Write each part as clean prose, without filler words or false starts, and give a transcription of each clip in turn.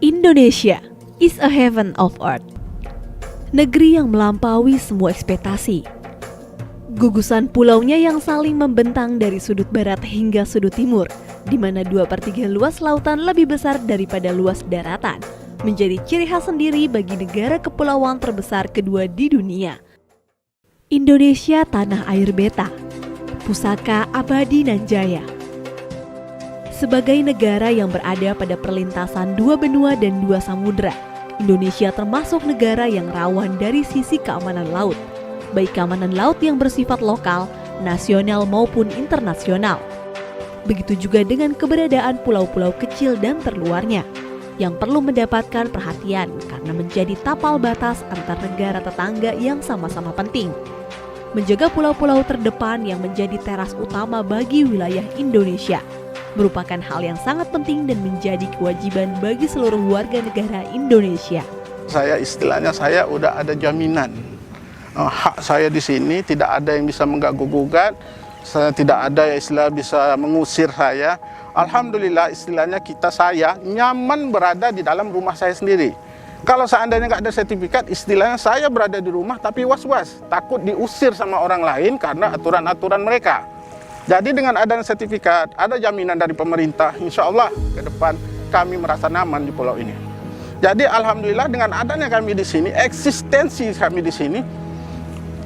Indonesia is a heaven of art. Negeri yang melampaui semua ekspektasi. Gugusan pulaunya yang saling membentang dari sudut barat hingga sudut timur, di mana 2/3 luas lautan lebih besar daripada luas daratan, menjadi ciri khas sendiri bagi negara kepulauan terbesar kedua di dunia. Indonesia tanah air beta, pusaka abadi nan jaya. Sebagai negara yang berada pada perlintasan dua benua dan dua samudera, Indonesia termasuk negara yang rawan dari sisi keamanan laut, baik keamanan laut yang bersifat lokal, nasional maupun internasional. Begitu juga dengan keberadaan pulau-pulau kecil dan terluarnya, yang perlu mendapatkan perhatian karena menjadi tapal batas antar negara tetangga yang sama-sama penting. Menjaga pulau-pulau terdepan yang menjadi teras utama bagi wilayah Indonesia merupakan hal yang sangat penting dan menjadi kewajiban bagi seluruh warga negara Indonesia. Istilahnya saya udah ada jaminan. Hak saya di sini tidak ada yang bisa mengganggu-gugat, saya tidak ada yang istilah bisa mengusir saya. Alhamdulillah istilahnya saya nyaman berada di dalam rumah saya sendiri. Kalau seandainya nggak ada sertifikat, istilahnya saya berada di rumah tapi was-was, takut diusir sama orang lain karena aturan-aturan mereka. Jadi dengan adanya sertifikat, ada jaminan dari pemerintah, insya Allah ke depan kami merasa nyaman di pulau ini. Jadi alhamdulillah dengan adanya kami di sini, eksistensi kami di sini,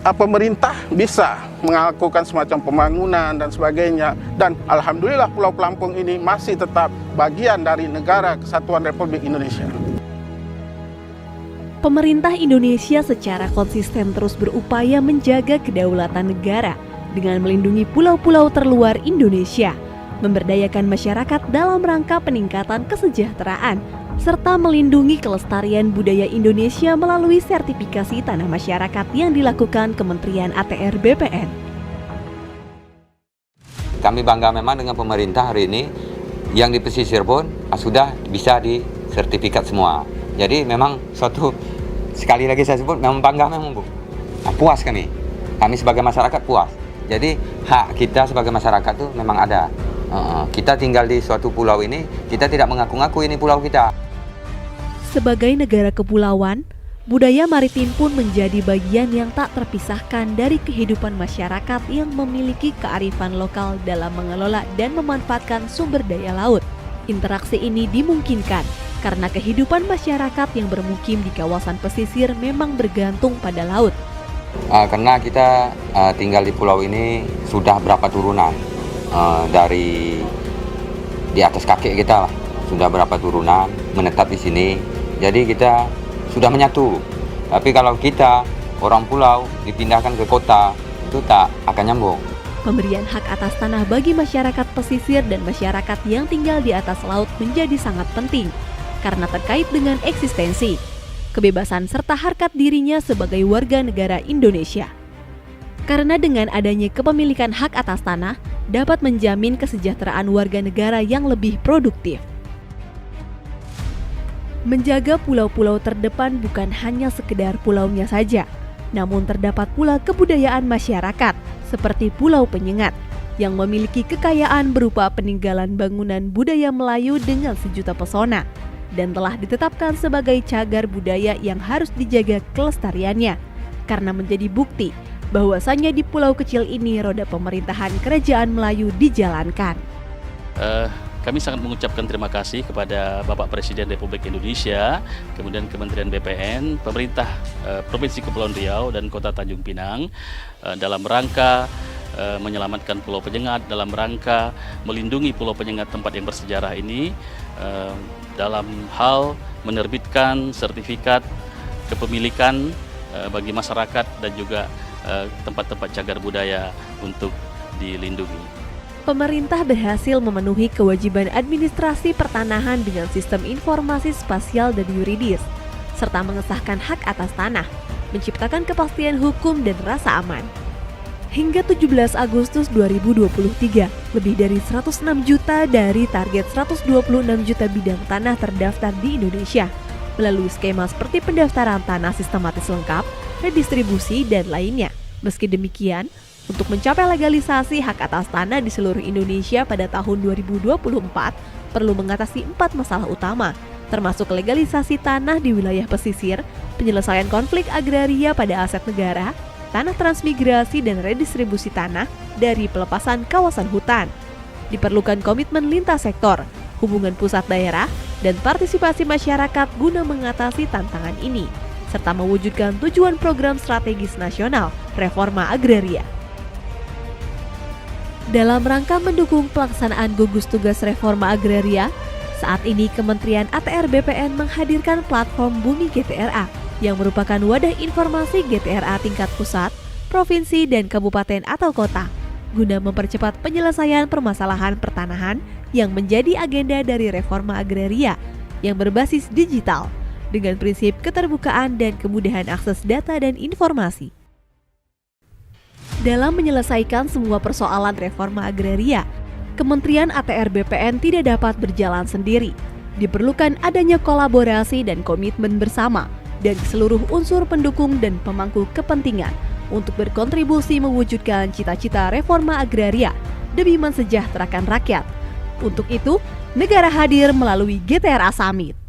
pemerintah bisa melakukan semacam pembangunan dan sebagainya. Dan alhamdulillah Pulau Pelampung ini masih tetap bagian dari negara Kesatuan Republik Indonesia. Pemerintah Indonesia secara konsisten terus berupaya menjaga kedaulatan negara dengan melindungi pulau-pulau terluar Indonesia, memberdayakan masyarakat dalam rangka peningkatan kesejahteraan, serta melindungi kelestarian budaya Indonesia melalui sertifikasi tanah masyarakat yang dilakukan Kementerian ATR BPN. Kami bangga memang dengan pemerintah hari ini, yang di pesisir pun sudah bisa disertifikat semua. Jadi memang sekali lagi saya sebut, memang bangga memang Bu. Puas kami sebagai masyarakat puas. Jadi hak kita sebagai masyarakat tuh memang ada. Kita tinggal di suatu pulau ini, kita tidak mengaku-ngaku ini pulau kita. Sebagai negara kepulauan, budaya maritim pun menjadi bagian yang tak terpisahkan dari kehidupan masyarakat yang memiliki kearifan lokal dalam mengelola dan memanfaatkan sumber daya laut. Interaksi ini dimungkinkan karena kehidupan masyarakat yang bermukim di kawasan pesisir memang bergantung pada laut. Karena kita tinggal di pulau ini sudah berapa turunan, dari di atas kakek kita lah, sudah berapa turunan menetap di sini. Jadi kita sudah menyatu. Tapi kalau kita orang pulau dipindahkan ke kota, itu tak akan nyambung. Pemberian hak atas tanah bagi masyarakat pesisir dan masyarakat yang tinggal di atas laut menjadi sangat penting karena terkait dengan eksistensi, kebebasan serta harkat dirinya sebagai warga negara Indonesia. Karena dengan adanya kepemilikan hak atas tanah dapat menjamin kesejahteraan warga negara yang lebih produktif. Menjaga pulau-pulau terdepan bukan hanya sekedar pulaunya saja, namun terdapat pula kebudayaan masyarakat seperti Pulau Penyengat yang memiliki kekayaan berupa peninggalan bangunan budaya Melayu dengan sejuta pesona dan telah ditetapkan sebagai cagar budaya yang harus dijaga kelestariannya karena menjadi bukti bahwasannya di pulau kecil ini roda pemerintahan kerajaan Melayu dijalankan. Kami sangat mengucapkan terima kasih kepada Bapak Presiden Republik Indonesia, kemudian Kementerian BPN, pemerintah Provinsi Kepulauan Riau dan Kota Tanjung Pinang dalam rangka menyelamatkan Pulau Penyengat, dalam rangka melindungi Pulau Penyengat tempat yang bersejarah ini, dalam hal menerbitkan sertifikat kepemilikan bagi masyarakat dan juga tempat-tempat cagar budaya untuk dilindungi. Pemerintah berhasil memenuhi kewajiban administrasi pertanahan dengan sistem informasi spasial dan yuridis, serta mengesahkan hak atas tanah, menciptakan kepastian hukum dan rasa aman. Hingga 17 Agustus 2023, lebih dari 106 juta dari target 126 juta bidang tanah terdaftar di Indonesia melalui skema seperti pendaftaran tanah sistematis lengkap, redistribusi, dan lainnya. Meski demikian, untuk mencapai legalisasi hak atas tanah di seluruh Indonesia pada tahun 2024, perlu mengatasi 4 masalah utama, termasuk legalisasi tanah di wilayah pesisir, penyelesaian konflik agraria pada aset negara, tanah transmigrasi dan redistribusi tanah dari pelepasan kawasan hutan. Diperlukan komitmen lintas sektor, hubungan pusat daerah, dan partisipasi masyarakat guna mengatasi tantangan ini, serta mewujudkan tujuan program strategis nasional reforma agraria. Dalam rangka mendukung pelaksanaan gugus tugas reforma agraria, saat ini Kementerian ATR BPN menghadirkan platform Bumi GTRA yang merupakan wadah informasi GTRA tingkat pusat, provinsi, dan kabupaten atau kota, guna mempercepat penyelesaian permasalahan pertanahan yang menjadi agenda dari reforma agraria yang berbasis digital, dengan prinsip keterbukaan dan kemudahan akses data dan informasi. Dalam menyelesaikan semua persoalan reforma agraria, Kementerian ATR BPN tidak dapat berjalan sendiri. Diperlukan adanya kolaborasi dan komitmen bersama dari seluruh unsur pendukung dan pemangku kepentingan untuk berkontribusi mewujudkan cita-cita reforma agraria demi mensejahterakan rakyat. Untuk itu, negara hadir melalui GTRA Summit.